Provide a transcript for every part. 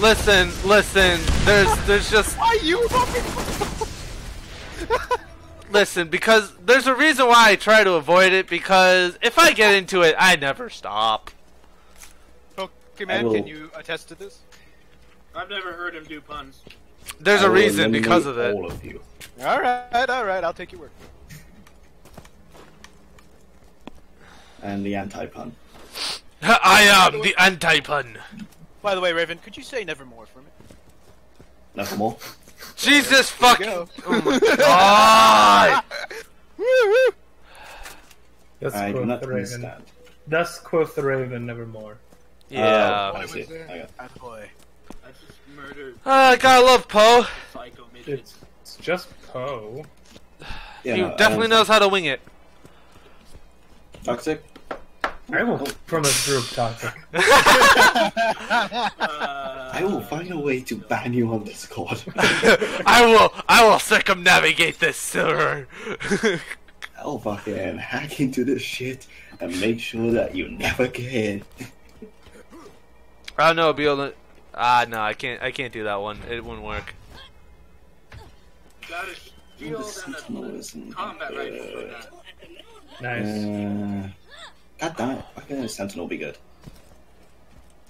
Listen. There's just. Why you? Listen, because there's a reason why I try to avoid it. Because if I get into it, I never stop. Okay, man, can you attest to this? I've never heard him do puns. There's a reason because of it. All of you. All right, I'll take your word. And the anti-pun. I am the anti-pun. By the way, Raven, could you say nevermore for me? Nevermore. Jesus fucking! Go. Oh my god! That's I do quoth not the Raven. understand. Thus quoth the Raven, nevermore. Yeah. I see. I got Ah, boy. I just murdered Gotta love Poe. psycho midgets. It's just Poe. yeah, He no, definitely knows how to wing it. Toxic? I will from this group, Toxic. I will find a way to ban you on Discord. I will circumnavigate this server. I'll fucking hack into this shit and make sure that you never get in. Oh no, be able to. No, I can't do that one. It wouldn't work. Got a shield and a combat rifle for that. Nice. God damn it. Why can't a Sentinel be good?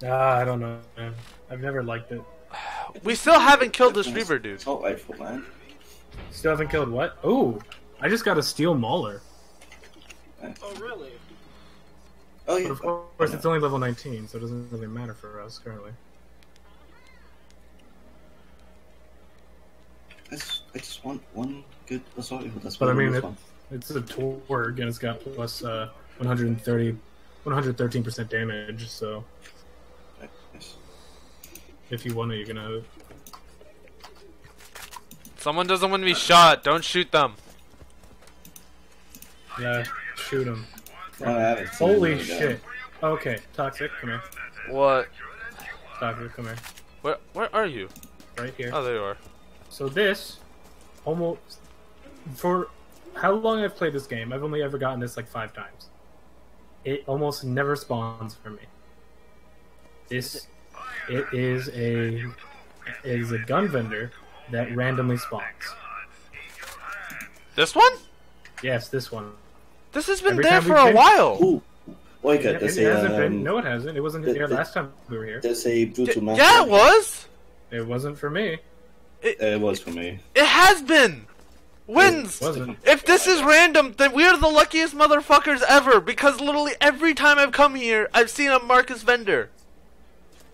I don't know, man. I've never liked it. We still haven't killed this Reaver dude. Assault rifle, man. Still haven't killed what? Ooh, I just got a steel mauler. Oh, really? Oh, But yeah. of course, it's only level 19, so it doesn't really matter for us currently. I just want one good assault rifle. That's But what I mean, this one. it's a Torg, and it's got plus 113% damage, so Yes. if you want it, you can have it. Someone doesn't want to be shot. Don't shoot them. Yeah, shoot him. Oh, I haven't seen Holy it shit. Okay, Toxic, come here. What? Toxic, come here. Where are you? Right here. Oh, there you are. So this, almost, for how long I've played this game, I've only ever gotten this like 5 times. It almost never spawns for me. It is a gun vendor that randomly spawns. This one? Yes, this one. This has been Every there time for we've a been- while. Ooh. Wait, It there's hasn't a, been. No, it hasn't. It wasn't here last time we were here. there's a brutal master. Yeah, it was. It wasn't for me. It was for me. It has been. Wins. It wasn't. If this is random, then we're the luckiest motherfuckers ever. Because literally every time I've come here, I've seen a Marcus vendor.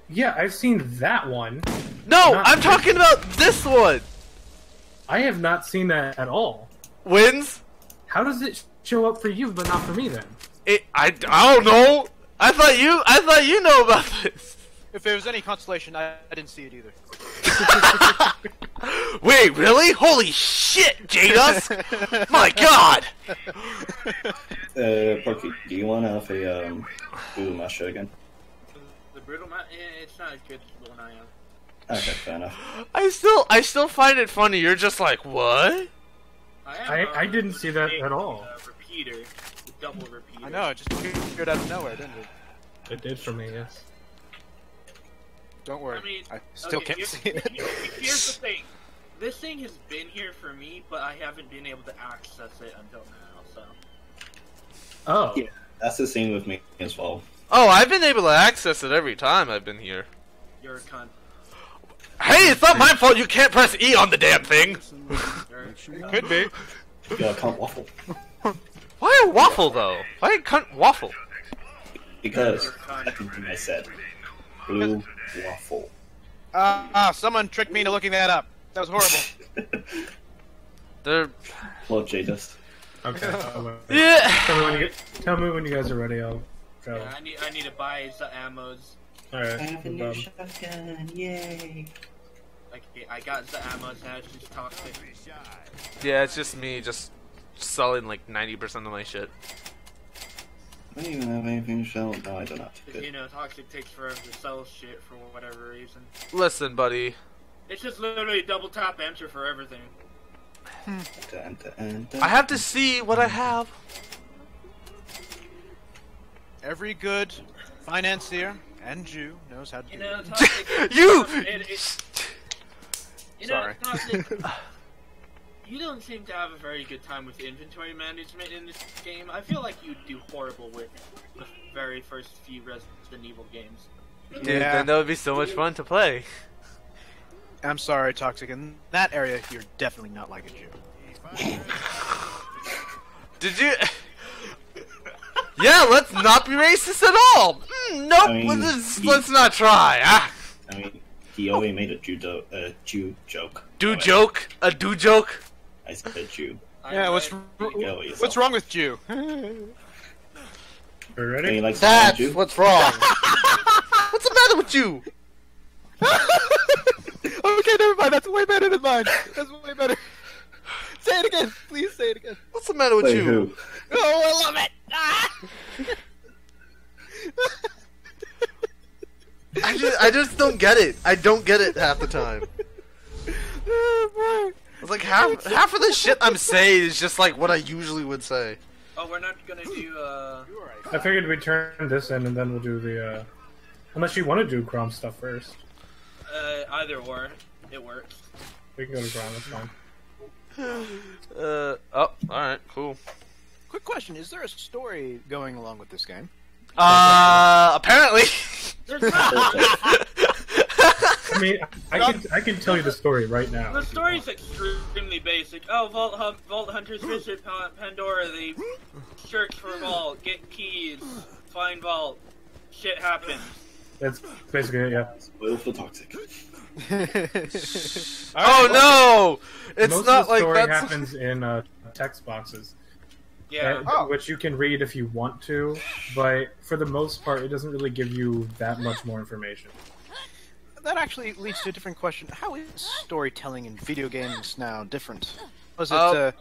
Yeah, I've seen that one. No, Not I'm talking about this one. I have not seen that at all. Wins. How does it show up for you, but not for me then? I don't know. I thought you know about this. If there was any consolation, I didn't see it either. Wait, really? Holy shit, J-Dusk! My god! Porky, do you want to have a brutal master again? The brutal man, it's not as good as the one I am. Okay, fair enough. I still find it funny. You're just like, what? I didn't see that at all. Repeater, the double repeater. I know, it just appeared out of nowhere, didn't it? It did for me, yes. Don't worry, I mean, I still okay, can't see it. Here's the thing. This thing has been here for me, but I haven't been able to access it until now, so. Oh. Yeah, that's the same with me as well. Oh, I've been able to access it every time I've been here. You're a cunt. Hey, it's not my fault you can't press E on the damn thing! Could be. Yeah, I can't waffle. Why a waffle, though? Why can't waffle? Because, everything I said. Blue waffle. Someone tricked me into looking that up. That was horrible. They're... Lord J-Dust. Okay. Yeah! Tell me when you guys are ready, I'll travel. Yeah, I need to buy the ammos. Alright, no problem. shotgun, yay! Okay, I got the ammos now, it's just toxic. Yeah, it's just me just selling like 90% of my shit. I don't even have anything to sell. No, I don't have to. Because, you Good. know, toxic takes forever to sell shit for whatever reason. Listen, buddy. It's just literally double tap enter for everything. I have to see what I have. Every good financier And Jew knows how to You do know, it. Toxic, You! you know, Sorry. Toxic, you don't seem to have a very good time with inventory management in this game. I feel like you'd do horrible with the very first few Resident Evil games. Dude, Yeah. then that would be so much fun to play. I'm sorry, Toxic. In that area, you're definitely not like a Jew. Did you? Yeah, let's not be racist at all. Nope, I mean, let's not try. Ah. I mean, he already made a Jew joke. Do Alright. joke? A do joke? I said Jew. Yeah, what's wrong with Jew? Are you Can you ready? like That's Jew? what's wrong. What's the matter with you? Okay, never mind. That's way better than mine. That's way better. Say it again. Please say it again. What's the matter with Wait, you? who? Oh, I love it. Ah! I just don't get it. I don't get it half the time. It's like half of the shit I'm saying is just like what I usually would say. Oh, we're not gonna do, I figured we'd turn this in and then we'll do the, unless you want to do Chrome stuff first. either or. It works. We can go to Chrome, that's fine. Oh, alright, cool. Quick question: is there a story going along with this game? Apparently. There's not. I mean, I can tell you the story right now. The story's extremely basic. Oh, Vault Hunters visit Pandora. They search for Vault, get keys, find Vault. Shit happens. That's basically it, yeah. Spoil for Toxic. Oh no! It's Most not of the like story that's. happens in text boxes, Yeah. which you can read if you want to, but for the most part, it doesn't really give you that much more information. That actually leads to a different question. How is storytelling in video games now different? Was it?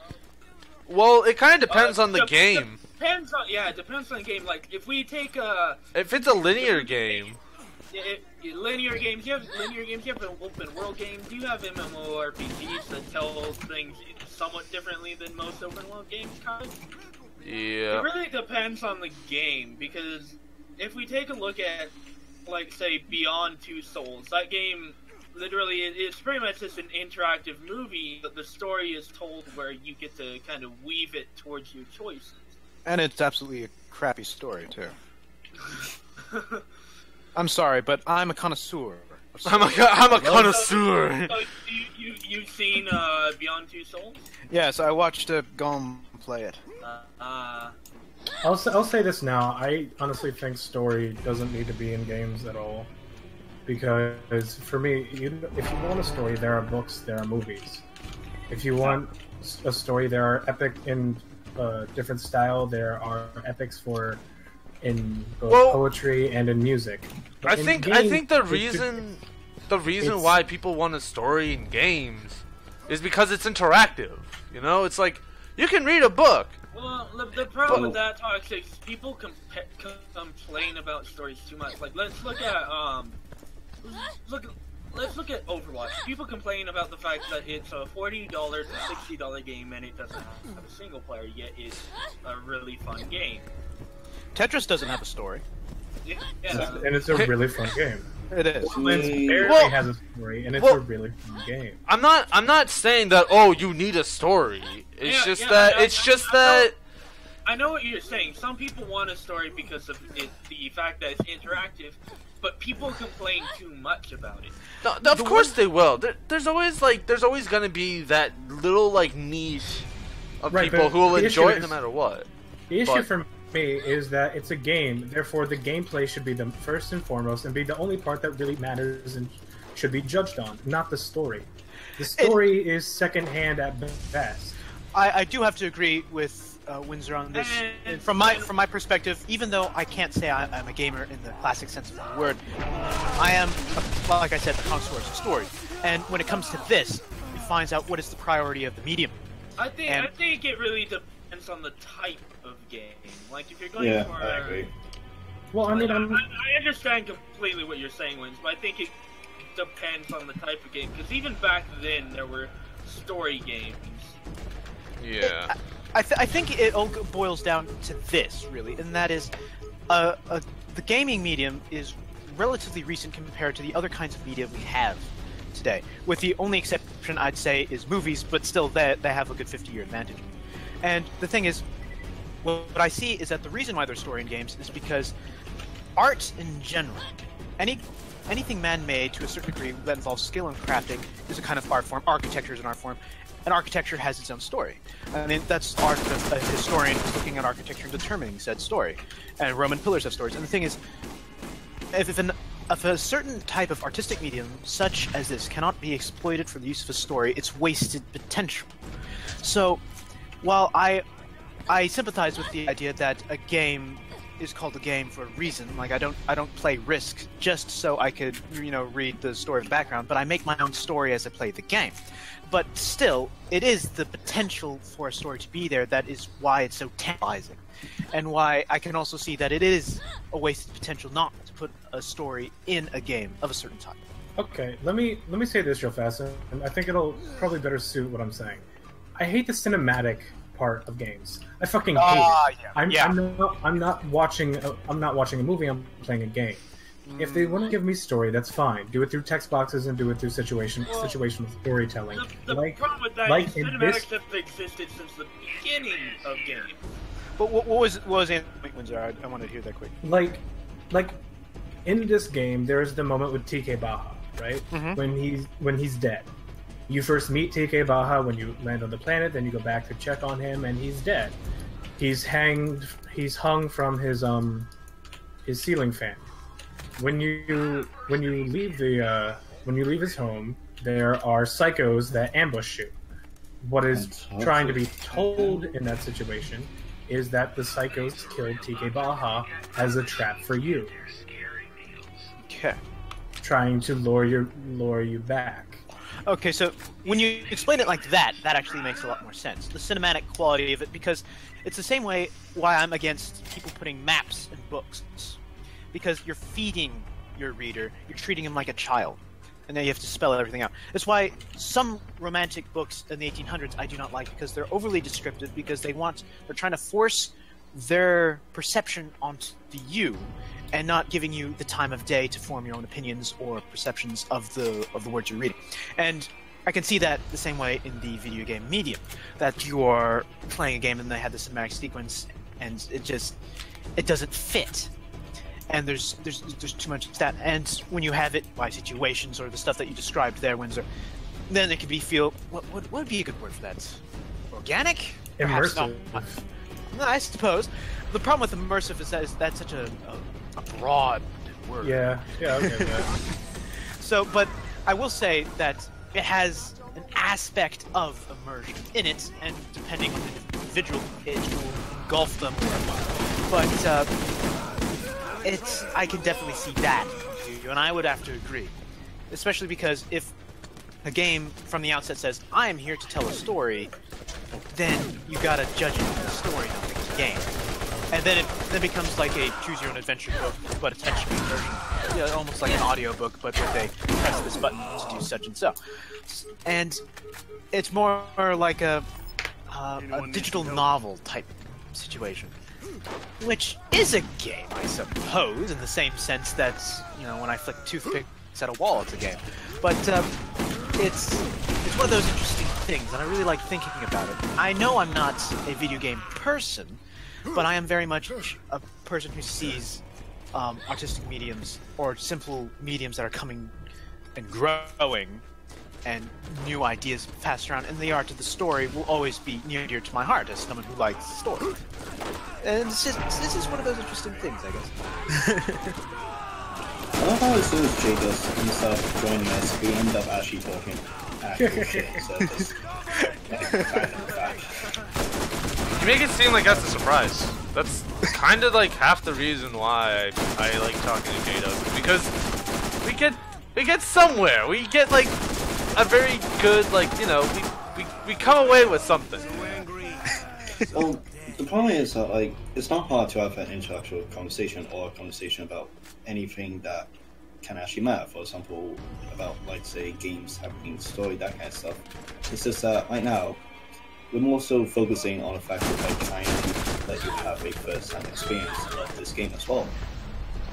Well, it kind of depends on the game. Depends on it depends on the game. Like if we take If it's a linear game, linear games, you have open world games, you have MMORPGs that tell things somewhat differently than most open world games, kind of. yeah. It really depends on the game, because if we take a look at, like, say, Beyond Two Souls, that game literally it's pretty much just an interactive movie, but the story is told where you get to kind of weave it towards your choices. And it's absolutely a crappy story too. I'm sorry, but I'm a connoisseur. I'm a connoisseur. So you've seen Beyond Two Souls? Yes, I watched Golem play it. I'll say this now. I honestly think story doesn't need to be in games at all. Because for me, if you want a story, there are books, there are movies. If you want a story, there are epic in different style. There are epics in both poetry and in music. But I think the reason why people want a story in games is because it's interactive. You know, it's like you can read a book. Well, the problem with that, Toxic, is people complain about stories too much. Like, let's look at Overwatch. People complain about the fact that it's a $40 to $60 game and it doesn't have a single player, yet it's a really fun game. Tetris doesn't have a story. Yeah. And it's a really fun game. It is. Borderlands barely has a story, and it's a really fun game. I'm not saying that you need a story. It's I know what you're saying. Some people want a story because of the fact that it's interactive, but people complain too much about it. No, of course they will. There's always gonna be that little niche of people who will enjoy it no matter what. The issue for me is that it's a game, therefore the gameplay should be the first and foremost and be the only part that really matters and should be judged on, not the story. The story is secondhand at best. I do have to agree with Windsor on this. From my perspective, even though I can't say I'm a gamer in the classic sense of the word, I am, like I said, a connoisseur of story. And when it comes to this, it finds out what is the priority of the medium. I think it really depends on the type of game. Like if you're going for, I agree. Well, I mean, I understand completely what you're saying, Wins, but I think it depends on the type of game. Because even back then, there were story games. Yeah. I think it all boils down to this, really, and that is, the gaming medium is relatively recent compared to the other kinds of media we have today. With the only exception, I'd say, is movies, but still, they have a good 50-year advantage. And the thing is, what I see is that the reason why there's story in games is because art in general, anything man-made to a certain degree that involves skill and crafting is a kind of art form. Architecture is an art form, and architecture has its own story. I mean, that's art of a historian who's looking at architecture and determining said story. And Roman pillars have stories. And the thing is, if a certain type of artistic medium, such as this, cannot be exploited for the use of a story, it's wasted potential. So, while I sympathize with the idea that a game is called a game for a reason. Like, I don't play Risk just so I could, read the story of the background, but I make my own story as I play the game. But still, it is the potential for a story to be there that is why it's so tantalizing. And why I can also see that it is a wasted potential not to put a story in a game of a certain type. Okay, let me say this real fast, and I think it'll probably better suit what I'm saying. I hate the cinematic part of games. I fucking hate it. Yeah. I'm not watching a movie. I'm playing a game. If they want to give me story, that's fine. Do it through text boxes and do it through situational storytelling. The problem with that is cinematics have existed since the beginning of games. But what was Anthony Windsor? I wanted to hear that quick. Like in this game, there's the moment with TK Baha, right? Mm-hmm. When he's dead. You first meet TK Baha when you land on the planet, then you go back to check on him, and he's dead. He's hung from his ceiling fan. When you leave his home, there are psychos that ambush you. What is trying to be told in that situation is that the psychos killed TK Baha as a trap for you. Okay. Trying to lure you back. Okay, so when you explain it like that actually makes a lot more sense. The cinematic quality of it, because it's the same way why I'm against people putting maps in books. Because you're feeding your reader, you're treating him like a child, and then you have to spell everything out. That's why some romantic books in the 1800s I do not like, because they're overly descriptive, because they're trying to force their perception onto you, and not giving you the time of day to form your own opinions or perceptions of the words you're reading. And I can see that the same way in the video game medium, that you are playing a game and they have the cinematic sequence, and it doesn't fit. And there's too much of that. And when you have it by situations or the stuff that you described there, Windsor, then it could be what would be a good word for that? Organic? Immersive. No, I suppose. The problem with immersive is that's such a broad word. Yeah, okay. So, but I will say that it has an aspect of immersion in it, and depending on the individual, it will engulf them. But I can definitely see that, and I would have to agree, especially because if a game from the outset says I am here to tell a story, then you gotta judge it on the story, not the game. And then it becomes like a choose-your-own-adventure book, but a touchscreen version. Yeah, almost like an audiobook, but with a press this button to do such and so. And it's more like a digital novel type situation. Which is a game, I suppose, in the same sense that, when I flick toothpicks at a wall, it's a game. But it's one of those interesting things, and I really like thinking about it. I know I'm not a video game person, but I am very much a person who sees artistic mediums or simple mediums that are coming and growing, and new ideas passed around, and the art of the story will always be near and dear to my heart as someone who likes story. And this is one of those interesting things, I guess. I love how as soon as Jay does himself joining us, we end up actually talking actual shit. So just, You make it seem like that's a surprise. That's kind of like half the reason why I like talking to J-Dub, because we get somewhere. We get like a very good, we come away with something. Well, the problem is that it's not hard to have an intellectual conversation or a conversation about anything that can actually matter. For example, about say games having story, that kind of stuff. It's just that right now we're more so focusing on the fact of trying to let you have a first-hand experience of this game as well.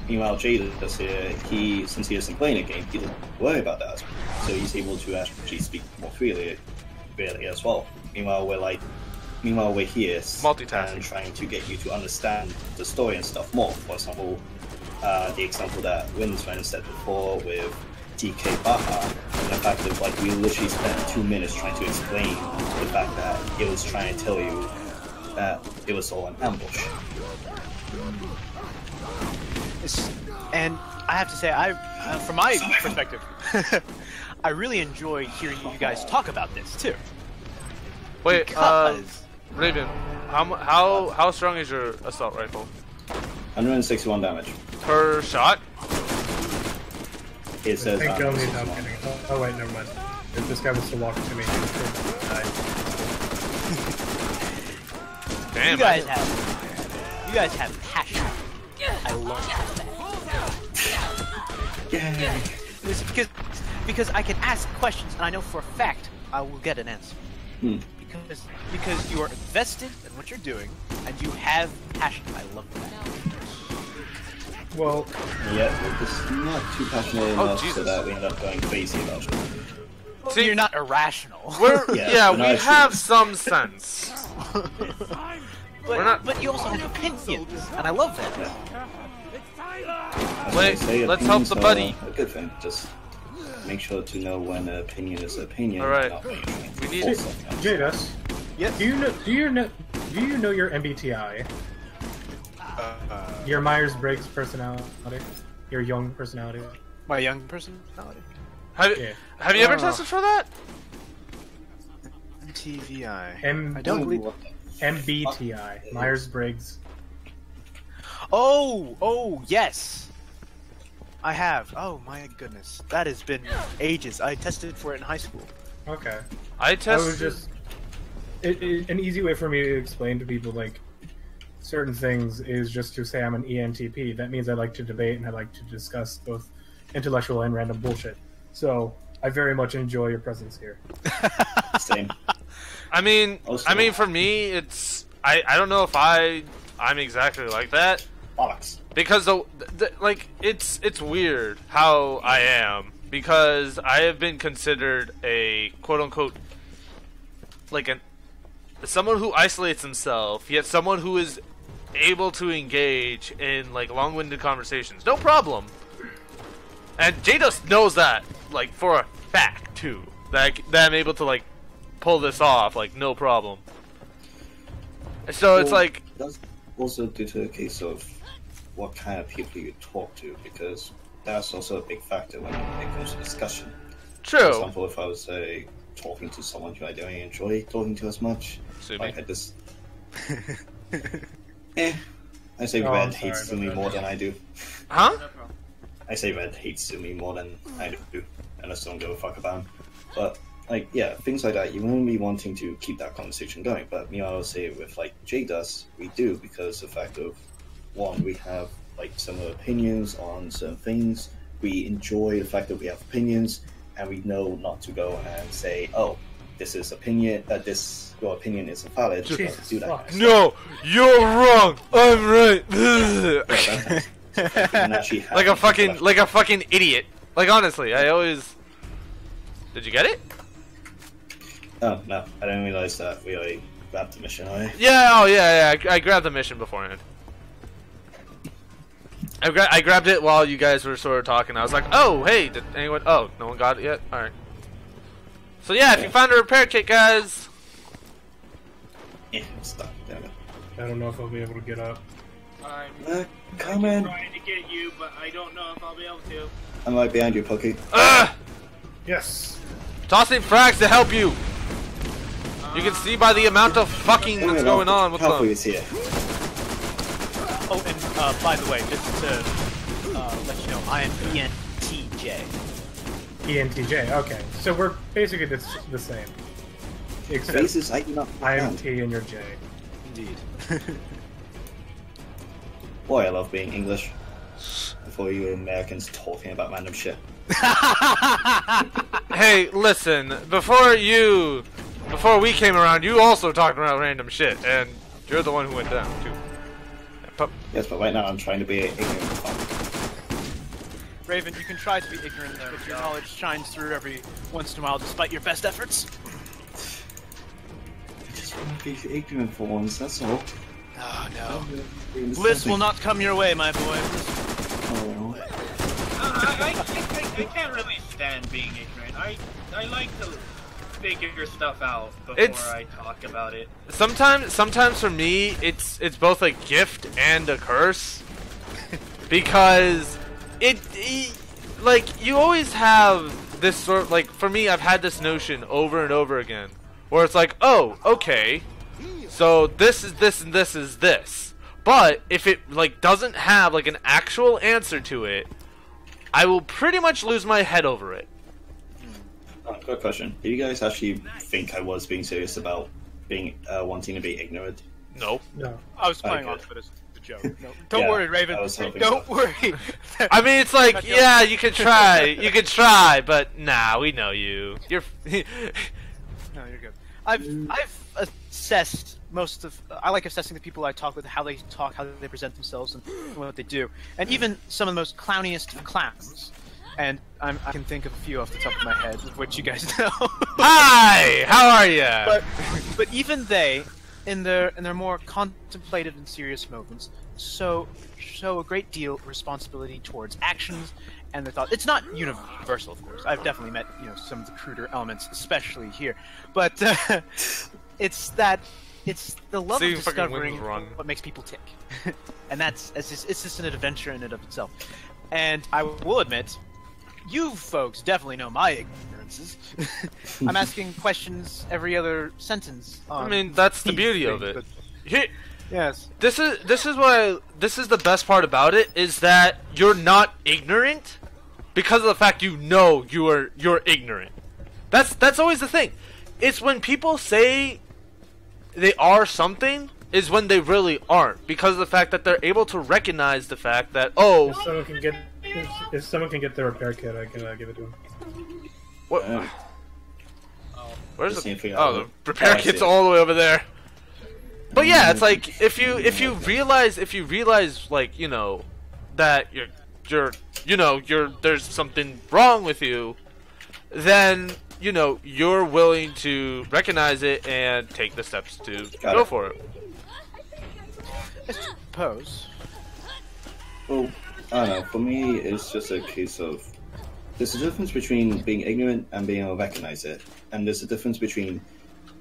Meanwhile, Jada's here, since he isn't playing a game, he doesn't worry about that, so he's able to actually speak more freely as well. Meanwhile, we're here multitasking and trying to get you to understand the story and stuff more. For example, the example that Winsman said before with DK Baja, and the fact that we literally spent 2 minutes trying to explain the fact that it was trying to tell you that it was all an ambush. And I have to say, from my perspective, I really enjoy hearing you guys talk about this too. Wait, because... Raven, how strong is your assault rifle? 161 damage. Per shot? It says. I think only no, I'm kidding. Oh wait, never mind. If this guy was to walk to me, he would die. Damn. You guys have passion. I love that. Yeah. It's because I can ask questions and I know for a fact I will get an answer. Because you are invested in what you're doing and you have passion. I love that. Well, Yeah, we're just not too passionate enough so that we end up going crazy about it. See, You're not irrational. Yeah, we're we not have some sense. But you also have opinions, and I love that. Wait, let's help the buddy. A good thing. Just make sure to know when an opinion is an opinion. All right. We need Jadus. Yes. Do you know your MBTI? Your Myers-Briggs personality? Your young personality? My young personality. Have you ever tested for that? MTVI. I don't believe. MBTI. Myers-Briggs. Oh, yes. I have. Oh my goodness, that has been ages. I tested for it in high school. Okay. I tested. was just an easy way for me to explain to people certain things is just to say I'm an ENTP. That means I like to debate and I like to discuss both intellectual and random bullshit. So I very much enjoy your presence here. Same. I mean, for me, it's I don't know if I'm exactly like that. Bollocks. Because it's weird how I am, because I have been considered a quote unquote someone who isolates himself, yet someone who is able to engage in long-winded conversations, no problem. And Jadus knows that for a fact too, that I'm able to pull this off no problem. So it's that's also due to a case of what kind of people you talk to, because that's also a big factor when it comes to discussion. True. For example, if I was talking to someone who I don't enjoy talking to as much, I just I say Red hates Sumi more than I do. Huh? I say Red hates Sumi more than I do, and I still don't give a fuck about him. But things like that, you won't be wanting to keep that conversation going. But me, I'll say with Jay does, we do, because the fact of one, we have similar opinions on certain things. We enjoy the fact that we have opinions, and we know not to go and say, "Oh, this is opinion. Your opinion is invalid." Do that. No, you're wrong. I'm right. like a fucking idiot. Honestly, I always. Did you get it? Oh no, I didn't realize that we already grabbed the mission. Yeah. I grabbed the mission beforehand. I grabbed it while you guys were sort of talking. I was like, oh, hey, did anyone... Oh, no one got it yet? Alright. So yeah, if you found a repair kit, guys... Yeah, I'm stuck. Damn it. I don't know if I'll be able to get up. I'm coming. trying to get you, but I don't know if I'll be able to. I'm right behind you, Pokey. Yes. Tossing frags to help you! You can see by the amount of fucking that's going on with them. Is here. Oh, and by the way, just to let you know, I am ENTJ. ENTJ, okay. So we're basically the same. Except Faces, I do not I am T and you're J. Indeed. Boy, I love being English. Before you Americans talking about random shit. Hey, listen, before we came around, you also talked about random shit, and you're the one who went down, too. Yes, but right now I'm trying to be ignorant. Raven, you can try to be ignorant if your knowledge shines through every once in a while, despite your best efforts. I just want to be ignorant for once, that's all. Oh no. Bliss will not come your way, my boy. Oh, I can't really stand being ignorant. I like to figure stuff out before I talk about it. Sometimes for me, it's both a gift and a curse, because like you always have this sort of, like, for me, I've had this notion over and over again, where it's like, oh, okay, so this is this and this is this, but if it like doesn't have like an actual answer to it, I will pretty much lose my head over it. Quick question. Do you guys actually think I was being serious about being wanting to be ignorant? No. No. I was playing Okay. off of it as a joke. No. Don't worry, Raven. I was hoping Don't so. worry. I mean, it's like, yeah, you could try, but nah, we know you. You're. No, you're good. I've assessed most of. I like assessing the people I talk with, how they talk, how they present themselves, and what they do, and even some of the most clowniest of clowns. And I can think of a few off the top of my head, which you guys know. Hi, how are ya? But even they, in their more contemplative and serious moments, show a great deal of responsibility towards actions and their thoughts. It's not universal, of course. I've definitely met some of the cruder elements, especially here. But it's the love See, of fucking discovering wind's wrong. what makes people tick, and it's just an adventure in and of itself. And I will admit, you folks definitely know my ignorances. I'm asking questions every other sentence. I mean, that's the beauty of it. Here, Yes. this is the best part about it, is that you're not ignorant because of the fact you're ignorant. That's always the thing. It's when people say they are something is when they really aren't, because of the fact that they're able to recognize the fact that, oh, If someone can get the repair kit, I can give it to him. what? Uh, Where's Just need to the figure out the what- repair I see kit's it. all the way over there. But yeah, it's like if you realize like that you're there's something wrong with you, then you're willing to recognize it and take the steps to Got go it. for it. I suppose. Well, I don't know. For me, it's just a case of there's a difference between being ignorant and being able to recognize it, and there's a difference between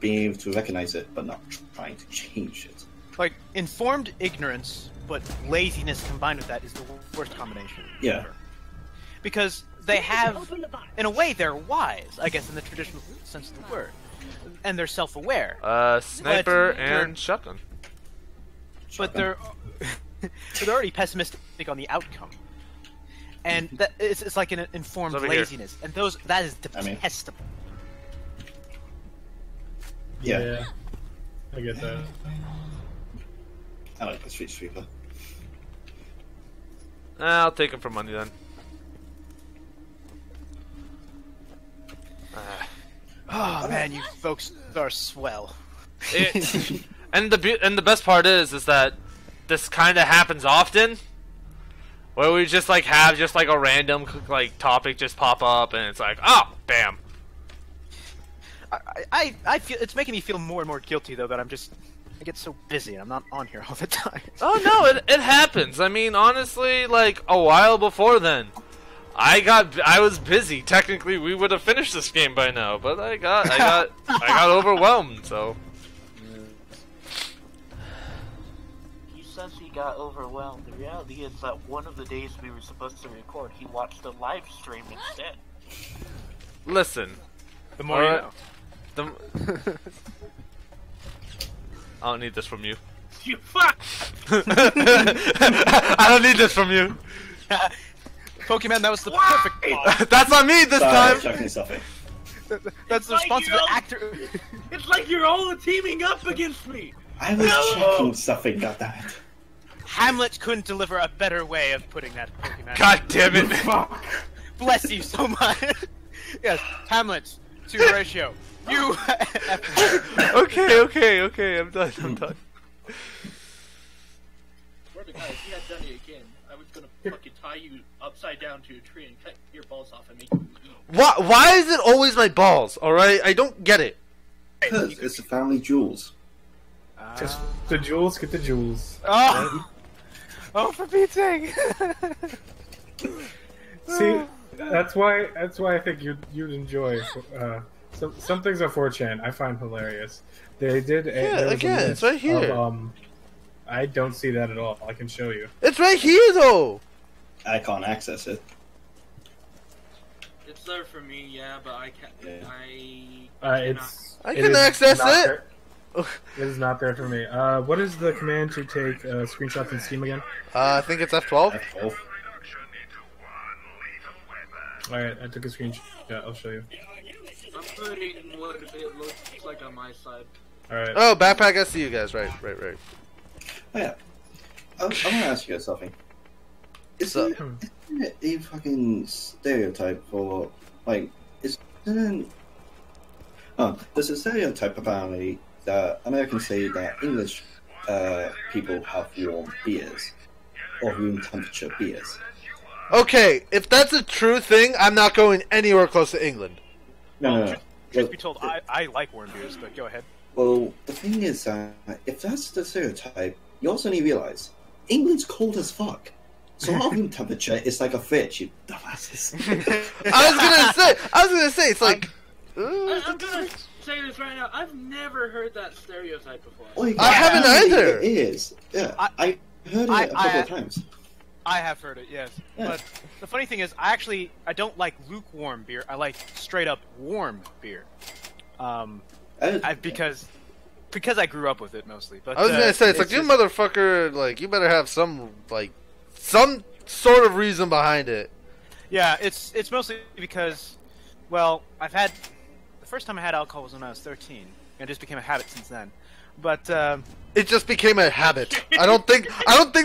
being able to recognize it but not trying to change it. Like, informed ignorance, but laziness combined with that is the worst combination. Yeah. Ever. Because they have, in a way, they're wise, I guess, in the traditional sense of the word. And they're self-aware. Sniper But and shotgun. But they're already pessimistic on the outcome. And that it's like an informed It's over here. laziness. And that is I mean- detestable. Yeah. I get that. I like the street sweeper. I'll take him for money then. Oh man, you folks are swell. And the best part is that this kind of happens often, where we just like have just like a random like topic just pop up, and it's like, oh, bam. I feel it's making me feel more and more guilty though that I get so busy and I'm not on here all the time. Oh no, it happens. I mean, honestly, like a while before then, I was busy. Technically, we would have finished this game by now, but I got overwhelmed. So He says he got overwhelmed. The reality is that one of the days we were supposed to record, he watched a live stream instead. listen, The more you Alright. know. I don't need this from you. You fuck! I don't need this from you. Pokemon, that was the perfect part. That's not me this time. Chucking something. That's the Like responsible you- actor. It's like you're all teaming up against me! I was checking something, goddammit. Hamlet couldn't deliver a better way of putting that Pokemon. God damn it. Bless you so much. Yes, Hamlet to Horatio. You. Okay, I'm done. Swear to God, if you had done it again, I would gonna fucking tie you upside down to a tree and cut your balls off and make you eat. Why is it always my balls? All right, I don't get it. Because it's the family jewels. Just the jewels, get the jewels. Oh, oh, for Pete's sake! See, that's why I think you'd enjoy. Some things on 4chan I find hilarious. They did. Yeah, again, it's right here. I don't see that at all. I can show you. It's right here, though. I can't access it. It's there for me, yeah, but I can't. Yeah. I can access it. It is not there for me. What is the command to take screenshots in Steam again? I think it's F12. F12. Alright, I took a screenshot. I'll show you. I'm putting what it looks like on my side. Alright. Oh, backpack. I see you guys. Right. Oh, yeah. I want to ask you guys something. Isn't it a fucking stereotype for, like, there's a stereotype apparently that Americans say that English people have warm beers, or room temperature beers. Okay, if that's a true thing, I'm not going anywhere close to England. No. Truth be told, I like warm beers, but go ahead. Well, the thing is, if that's the stereotype, you also need to realize England's cold as fuck. So our room temperature is like a fridge, you dumbasses. I was gonna say, it's like. I'm gonna say this right now. I've never heard that stereotype before. Like, I haven't either. It is. Yeah, I heard it a couple of times. I have heard it, yes. Yeah. But the funny thing is, I don't like lukewarm beer. I like straight up warm beer. Because I grew up with it mostly. But I was gonna say, it's like, you motherfucker, like, you better have some sort of reason behind it. Yeah, it's mostly because, well, the first time I had alcohol was when I was 13, and it just became a habit since then. But it just became a habit. I don't think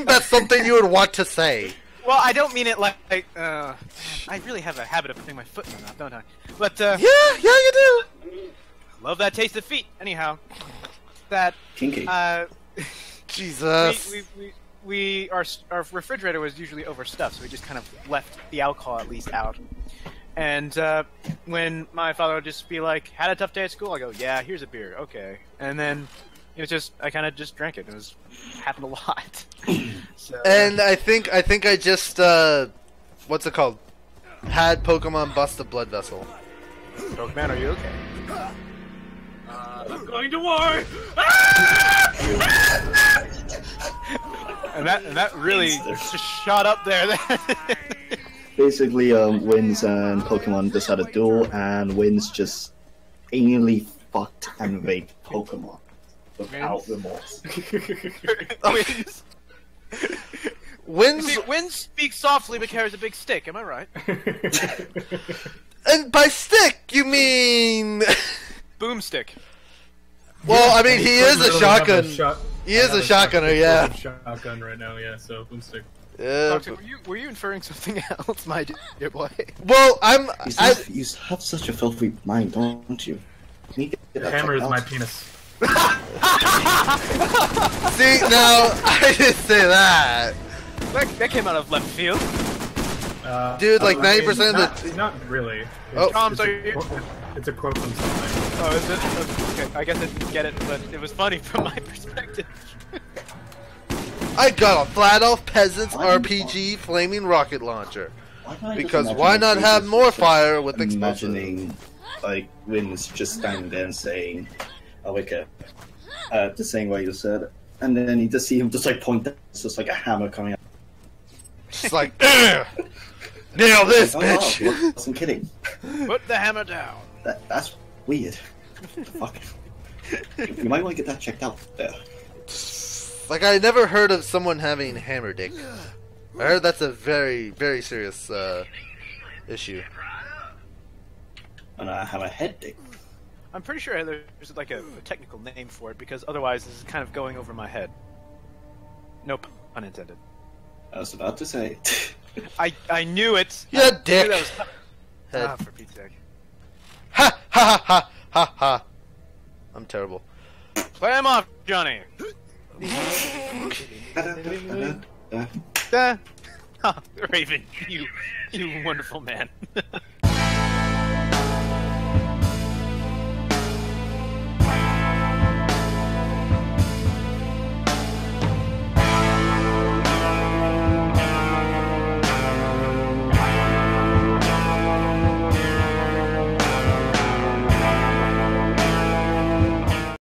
that's something you would want to say. Well, I don't mean it like I really have a habit of putting my foot in my mouth, don't I? But yeah, you do. Love that taste of feet. Anyhow, that Kinky. Jesus. Our refrigerator was usually overstuffed, so we just kind of left the alcohol at least out. And when my father would just be like, "Had a tough day at school," I go, "Yeah, here's a beer, okay." And then I kind of just drank it. It happened a lot. So, and I think I just what's it called? Had Pokemon bust a blood vessel. Pokemon, are you okay? I'm going to war. and that really just shot up there. Basically, Wins and Pokemon just had a duel, and Wins just anally fucked and raped Pokemon without remorse. Wins speaks softly but carries a big stick. Am I right? And by stick, you mean boomstick? Well, I mean, he is a shotgun. He is a shotgunner, yeah. Shotgun right now, yeah. So boomstick. Yeah. Were you inferring something else, my dear boy? Well, You have such a filthy mind, don't you? The hammer is my penis. See, now I didn't say that. That came out of left field. Dude, like 90% of the. Not really. It's a quote from something. Oh, is it? Okay, I guess I didn't get it, but it was funny from my perspective. I got a Flat Elf Peasants RPG flaming rocket launcher. Because why not have more fire with explosives? Imagining, like, Wins just standing there and saying, "Oh, okay," just saying what you said, and then you just see him just like point. It's just like a hammer coming out. Just like, nail this, bitch! I wasn't kidding. Put the hammer down. That's weird. Fuck. You might want to get that checked out there. Like, I never heard of someone having hammer dick. I heard that's a very, very serious issue. And I have a head dick. I'm pretty sure there's like a technical name for it, because otherwise this is kind of going over my head. Nope, unintended. I was about to say. I knew it. Yeah, dick. Ah, for Pete's sake. Ha ha ha ha ha. I'm terrible. Play him off, Johnny. Raven, you wonderful man.